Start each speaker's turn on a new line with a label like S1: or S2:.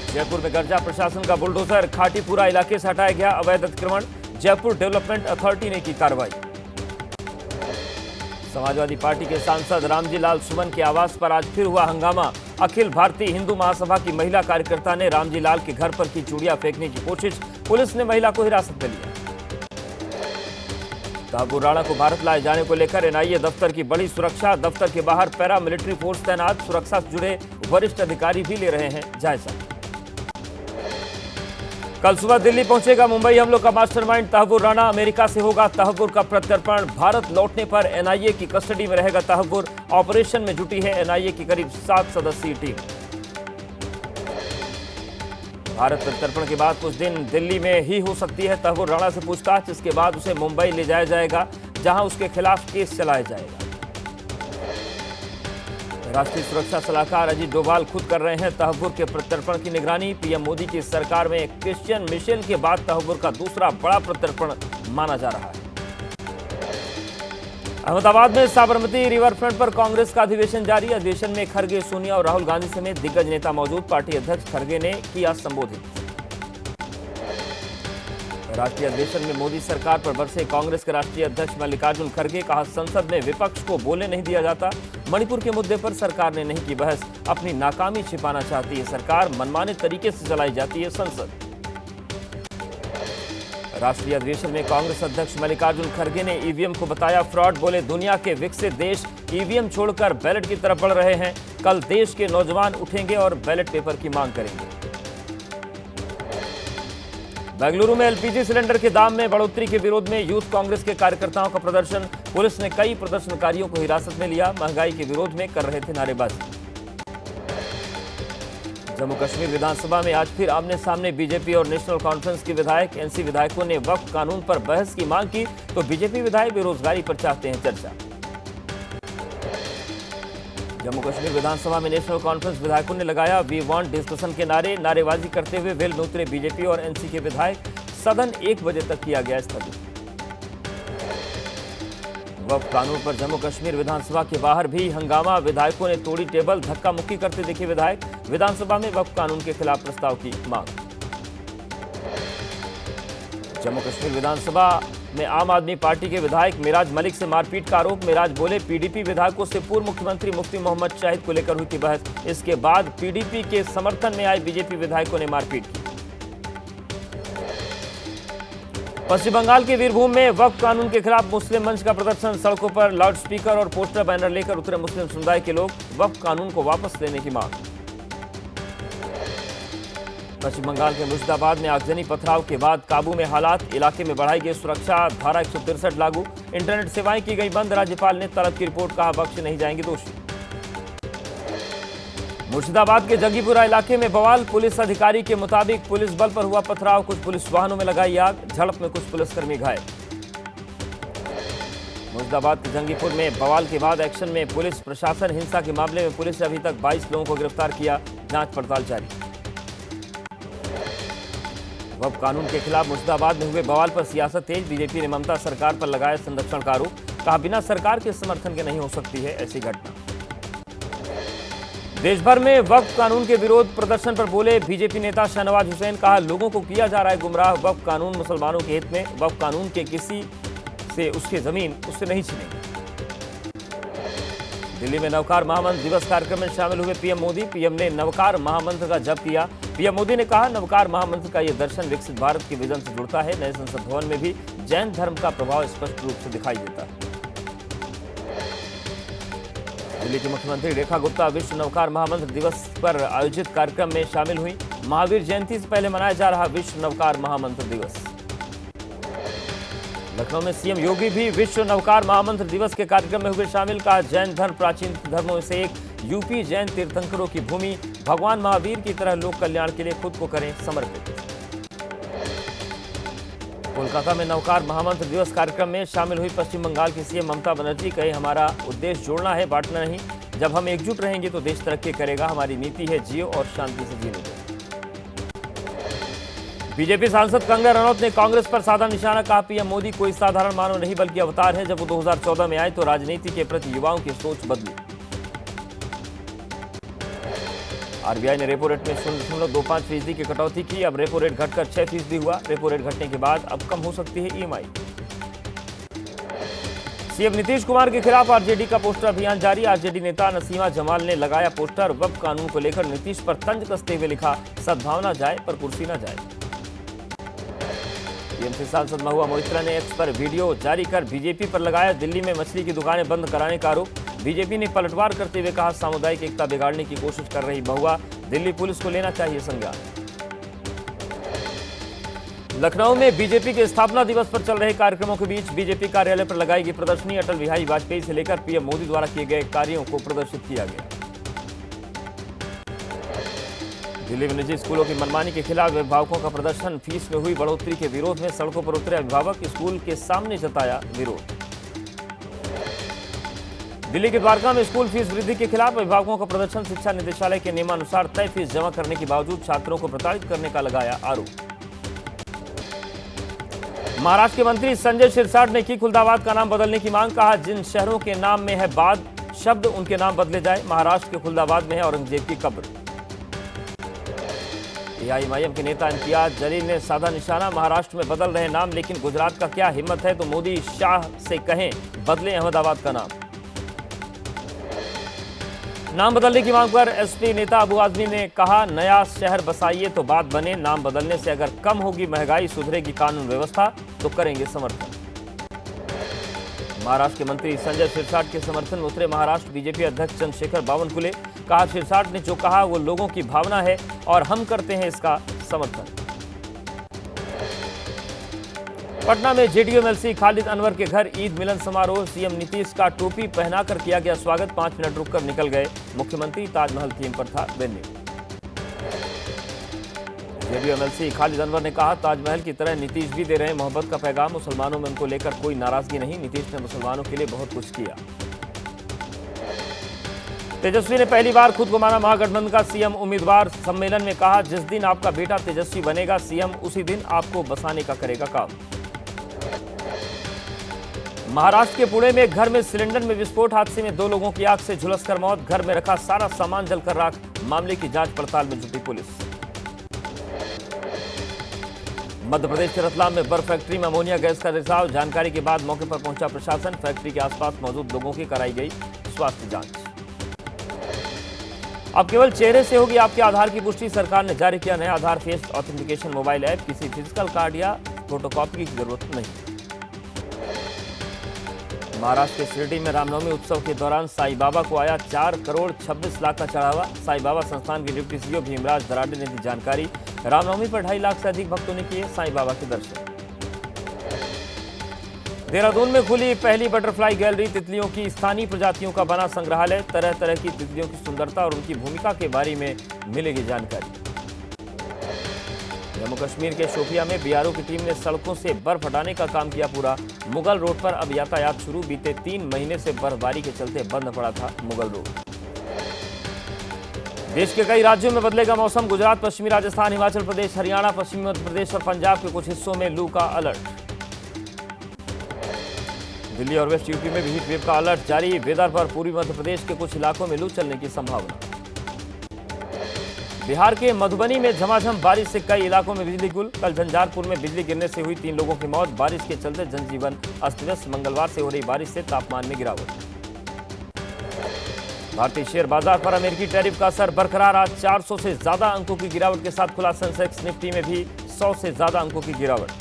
S1: जयपुर में गर्जा प्रशासन का बुलडोजर, खाटीपुरा इलाके से हटाया गया अवैध अतिक्रमण। जयपुर डेवलपमेंट अथॉरिटी ने की कार्रवाई। समाजवादी पार्टी के सांसद रामजी लाल सुमन के आवास पर आज फिर हुआ हंगामा। अखिल भारतीय हिंदू महासभा की महिला कार्यकर्ता ने रामजी लाल के घर पर की चूड़ियां फेंकने की कोशिश। पुलिस ने महिला को हिरासत में लिया। तहबूर राणा को भारत लाए जाने को लेकर एनआईए दफ्तर की बड़ी सुरक्षा। दफ्तर के बाहर पैरा मिलिट्री फोर्स तैनात। सुरक्षा से जुड़े वरिष्ठ अधिकारी भी ले रहे हैं जायजा। कल सुबह दिल्ली पहुंचेगा मुंबई हमलों का मास्टरमाइंड तहबूर राणा। अमेरिका से होगा तहबूर का प्रत्यर्पण। भारत लौटने पर एनआईए की कस्टडी में रहेगा तहबूर। ऑपरेशन में जुटी है एनआईए की करीब 7 सदस्यीय टीम। भारत प्रत्यर्पण के बाद कुछ दिन दिल्ली में ही हो सकती है तहबूर राणा से पूछताछ। इसके बाद उसे मुंबई ले जाया जाएगा, जहां उसके खिलाफ केस चलाया जाएगा। राष्ट्रीय सुरक्षा सलाहकार अजीत डोभाल खुद कर रहे हैं तहबूर के प्रत्यर्पण की निगरानी। पीएम मोदी की सरकार में क्रिश्चियन मिशेल के बाद तहबूर का दूसरा बड़ा प्रत्यर्पण माना जा रहा है। अहमदाबाद में साबरमती रिवरफ्रंट पर कांग्रेस का अधिवेशन जारी। अधिवेशन में खड़गे, सोनिया और राहुल गांधी समेत दिग्गज नेता मौजूद। पार्टी अध्यक्ष खड़गे ने किया संबोधित। राष्ट्रीय अधिवेशन में मोदी सरकार पर बरसे कांग्रेस के राष्ट्रीय अध्यक्ष मल्लिकार्जुन खड़गे। कहा, संसद में विपक्ष को बोलने नहीं दिया जाता। मणिपुर के मुद्दे पर सरकार ने नहीं की बहस। अपनी नाकामी छिपाना चाहती है सरकार। मनमाने तरीके से चलाई जाती है संसद। राष्ट्रीय अधिवेशन में कांग्रेस अध्यक्ष मल्लिकार्जुन खड़गे ने ईवीएम को बताया फ्रॉड। बोले, दुनिया के विकसित देश ईवीएम छोड़कर बैलेट की तरफ बढ़ रहे हैं। कल देश के नौजवान उठेंगे और बैलेट पेपर की मांग करेंगे। बेंगलुरु में एलपीजी सिलेंडर के दाम में बढ़ोतरी के विरोध में यूथ कांग्रेस के कार्यकर्ताओं का प्रदर्शन। पुलिस ने कई प्रदर्शनकारियों को हिरासत में लिया। महंगाई के विरोध में कर रहे थे नारेबाजी। जम्मू कश्मीर विधानसभा में आज फिर आमने सामने बीजेपी और नेशनल कॉन्फ्रेंस के विधायक। एनसी विधायकों ने वक्फ कानून पर बहस की मांग की, तो बीजेपी विधायक बेरोजगारी पर चाहते हैं चर्चा। जम्मू कश्मीर विधानसभा में नेशनल कॉन्फ्रेंस विधायकों ने लगाया वी वांट डिस्कशन के नारे। नारेबाजी करते हुए वेल में उतरे बीजेपी और एनसी के विधायक। सदन 1 बजे तक किया गया स्थगित। वक्फ कानून पर जम्मू कश्मीर विधानसभा के बाहर भी हंगामा। विधायकों ने तोड़ी टेबल, धक्का मुक्की करते दिखे विधायक। विधानसभा में वक्फ कानून के खिलाफ प्रस्ताव की मांग। जम्मू कश्मीर विधानसभा में आम आदमी पार्टी के विधायक मिराज मलिक से मारपीट का आरोप। मिराज बोले, पीडीपी विधायकों से पूर्व मुख्यमंत्री मुफ्ती मोहम्मद शाहिद को लेकर हुई थी बहस। इसके बाद पीडीपी के समर्थन में आए बीजेपी विधायकों ने मारपीट की। पश्चिम बंगाल के वीरभूम में वक्फ कानून के खिलाफ मुस्लिम मंच का प्रदर्शन। सड़कों पर लाउडस्पीकर और पोस्टर बैनर लेकर उतरे मुस्लिम समुदाय के लोग। वक्फ कानून को वापस लेने की मांग। पश्चिम बंगाल के मुर्शिदाबाद में आगजनी पथराव के बाद काबू में हालात। इलाके में बढ़ाई गई सुरक्षा। धारा 163 लागू। इंटरनेट सेवाएं की गई बंद। राज्यपाल ने तलब की रिपोर्ट, कहा बख्शे नहीं जाएंगे दोषी। मुर्शिदाबाद के जंगीपुरा इलाके में बवाल। पुलिस अधिकारी के मुताबिक पुलिस बल पर हुआ पथराव। कुछ पुलिस वाहनों में लगाई आग। झड़प में कुछ पुलिसकर्मी घायल। मुर्शिदाबाद के जंगीपुर में बवाल के बाद एक्शन में पुलिस प्रशासन। हिंसा के मामले में पुलिस ने अभी तक 22 लोगों को गिरफ्तार किया। जांच पड़ताल जारी। वक्फ कानून के खिलाफ मुर्शिदाबाद में हुए बवाल पर सियासत तेज। बीजेपी ने ममता सरकार पर लगाया संरक्षण का आरोप। कहा, बिना सरकार के समर्थन के नहीं हो सकती है ऐसी घटना। देश भर में वक्फ कानून के विरोध प्रदर्शन पर बोले बीजेपी नेता शाहनवाज हुसैन। कहा, लोगों को किया जा रहा है गुमराह। वक्फ कानून मुसलमानों के हित में। वक्फ कानून के किसी से उसकी जमीन उससे नहीं छीनेगी। दिल्ली में नवकार महामंत्र दिवस कार्यक्रम में शामिल हुए पीएम मोदी। पीएम ने नवकार महामंत्र का जप किया। पीएम मोदी ने कहा, नवकार महामंत्र का यह दर्शन विकसित भारत के विजन से जुड़ता है। नए संसद भवन में भी जैन धर्म का प्रभाव स्पष्ट रूप से दिखाई देता है। दिल्ली की मुख्यमंत्री रेखा गुप्ता विश्व नवकार महामंत्र दिवस पर आयोजित कार्यक्रम में शामिल हुई। महावीर जयंती से पहले मनाया जा रहा विश्व नवकार महामंत्र दिवस। लखनऊ में सीएम योगी भी विश्व नवकार महामंत्र दिवस के कार्यक्रम में हुए शामिल। कहा, जैन धर्म प्राचीन धर्मों में से एक। यूपी जैन तीर्थंकरों की भूमि। भगवान महावीर की तरह लोक कल्याण के लिए खुद को करें समर्पित। कोलकाता में नवकार महामंत्र दिवस कार्यक्रम में शामिल हुई पश्चिम बंगाल की सीएम ममता बनर्जी। कहे, हमारा उद्देश्य जोड़ना है, बांटना नहीं। जब हम एकजुट रहेंगे तो देश तरक्की करेगा। हमारी नीति है जियो और शांति से जीने दो। बीजेपी सांसद कंगना रनौत ने कांग्रेस पर साधा निशाना। कहा, पीएम मोदी कोई साधारण मानव नहीं बल्कि अवतार है। जब वो 2014 में आए तो राजनीति के प्रति युवाओं की सोच बदली। आरबीआई ने रेपो रेट में 0.25% की कटौती की। अब रेपो रेट घटकर 6% हुआ। रेपो रेट घटने के बाद अब कम हो सकती है ईएमआई। सीएम नीतीश कुमार के खिलाफ आरजेडी का पोस्टर अभियान जारी। आरजेडी नेता नसीमा जमाल ने लगाया पोस्टर। वक्फ कानून को लेकर नीतीश पर तंज कसते हुए लिखा, सद्भावना जाए पर कुर्सी न जाए। टीएमसी सांसद महुआ मोइत्रा ने एक्स पर वीडियो जारी कर बीजेपी पर लगाया दिल्ली में मछली की दुकानें बंद कराने का आरोप। बीजेपी ने पलटवार करते हुए कहा, सामुदायिक एकता बिगाड़ने की कोशिश कर रही महुआ, दिल्ली पुलिस को लेना चाहिए संज्ञान। लखनऊ में बीजेपी के स्थापना दिवस पर चल रहे कार्यक्रमों के बीच बीजेपी कार्यालय पर लगाई गई प्रदर्शनी। अटल बिहारी वाजपेयी से लेकर पीएम मोदी द्वारा किए गए कार्यों को प्रदर्शित किया गया। दिल्ली में निजी स्कूलों की मनमानी के खिलाफ अभिभावकों का प्रदर्शन। फीस में हुई बढ़ोतरी के विरोध में सड़कों पर उतरे अभिभावक, स्कूल के सामने जताया विरोध। दिल्ली के द्वारका में स्कूल फीस वृद्धि के खिलाफ अभिभावकों का प्रदर्शन। शिक्षा निदेशालय के नियमानुसार तय फीस जमा करने के बावजूद छात्रों को प्रताड़ित करने का लगाया आरोप। महाराष्ट्र के मंत्री संजय शिरसाट ने की खुलदाबाद का नाम बदलने की मांग। कहा, जिन शहरों के नाम में है बाद शब्द उनके नाम बदले जाए। महाराष्ट्र के खुलदाबाद में है औरंगजेब की कब्र। एआईएमआईएम के नेता इम्तियाज जलील ने साधा निशाना। महाराष्ट्र में बदल रहे नाम, लेकिन गुजरात का क्या हिम्मत है तो मोदी शाह से कहें बदले अहमदाबाद का नाम बदलने की मांग पर एसपी नेता अबू आजमी ने कहा, नया शहर बसाइए तो बात बने। नाम बदलने से अगर कम होगी महंगाई, सुधरेगी कानून व्यवस्था तो करेंगे समर्थन। महाराष्ट्र के मंत्री संजय शिरसाट के समर्थन में उतरे महाराष्ट्र बीजेपी अध्यक्ष चंद्रशेखर बावनकुले। कहा, शिरसाट ने जो कहा वो लोगों की भावना है और हम करते हैं इसका समर्थन। पटना में जेडीयू एमएलसी खालिद अनवर के घर ईद मिलन समारोह। सीएम नीतीश का टोपी पहनाकर किया गया स्वागत। 5 मिनट रुककर निकल गए मुख्यमंत्री। ताजमहल थीम पर था venue. JDU MLC Khalid Anwar ने कहा, ताजमहल की तरह नीतीश भी दे रहे हैं मोहब्बत का पैगाम। मुसलमानों में उनको लेकर कोई नाराजगी नहीं। नीतीश ने मुसलमानों के लिए बहुत कुछ किया। तेजस्वी ने पहली बार खुद को माना महागठबंधन का सीएम उम्मीदवार। सम्मेलन में कहा, जिस दिन आपका बेटा तेजस्वी बनेगा सीएम, उसी दिन आपको बसाने का करेगा काम। महाराष्ट्र के पुणे में घर में सिलेंडर में विस्फोट। हादसे में 2 लोगों की आग से झुलसकर मौत। घर में रखा सारा सामान जलकर राख। मामले की जांच पड़ताल में जुटी पुलिस। मध्य प्रदेश के रतलाम में बर्फ फैक्ट्री में अमोनिया गैस का रिसाव। जानकारी के बाद मौके पर पहुंचा प्रशासन। फैक्ट्री के आसपास मौजूद लोगों की कराई गई स्वास्थ्य जांच। अब केवल चेहरे से होगी आपके आधार की पुष्टि। सरकार ने जारी किया नया आधार फेस ऑथेंटिकेशन मोबाइल ऐप। किसी फिजिकल कार्ड या फोटोकॉपी की जरूरत नहीं। महाराष्ट्र के शिरडी में रामनवमी उत्सव के दौरान साईं बाबा को आया 4 करोड़ 26 लाख का चढ़ावा। साईं बाबा संस्थान के डिप्टी सीईओ भीमराज दराडे ने दी जानकारी। रामनवमी पर 2.5 लाख से अधिक भक्तों ने किए साईं बाबा के दर्शन। देहरादून में खुली पहली बटरफ्लाई गैलरी। तितलियों की स्थानीय प्रजातियों का बना संग्रहालय। तरह तरह की तितलियों की सुंदरता और उनकी भूमिका के बारे में मिलेगी जानकारी। जम्मू कश्मीर के शोपिया में बीआरओ की टीम ने सड़कों से बर्फ हटाने का काम किया पूरा। मुगल रोड पर अब यातायात शुरू। बीते 3 महीने से बर्फबारी के चलते बंद पड़ा था मुगल रोड। देश के कई राज्यों में बदलेगा मौसम। गुजरात, पश्चिमी राजस्थान, हिमाचल प्रदेश, हरियाणा, पश्चिमी मध्य प्रदेश और पंजाब के कुछ हिस्सों में लू का अलर्ट। दिल्ली और वेस्ट यूपी में भी हीट वेव का अलर्ट जारी। वेदर पर पूर्वी मध्य प्रदेश के कुछ इलाकों में लू चलने की संभावना। बिहार के मधुबनी में झमाझम बारिश से कई इलाकों में बिजली गुल। कल झंझारपुर में बिजली गिरने से हुई 3 लोगों की मौत। बारिश के चलते जनजीवन अस्त-व्यस्त। मंगलवार से हो रही बारिश से तापमान में गिरावट। भारतीय शेयर बाजार पर अमेरिकी टैरिफ का असर बरकरार। आज 400 से ज्यादा अंकों की गिरावट के साथ खुला सेंसेक्स। निफ्टी में भी 100 से ज्यादा अंकों की गिरावट।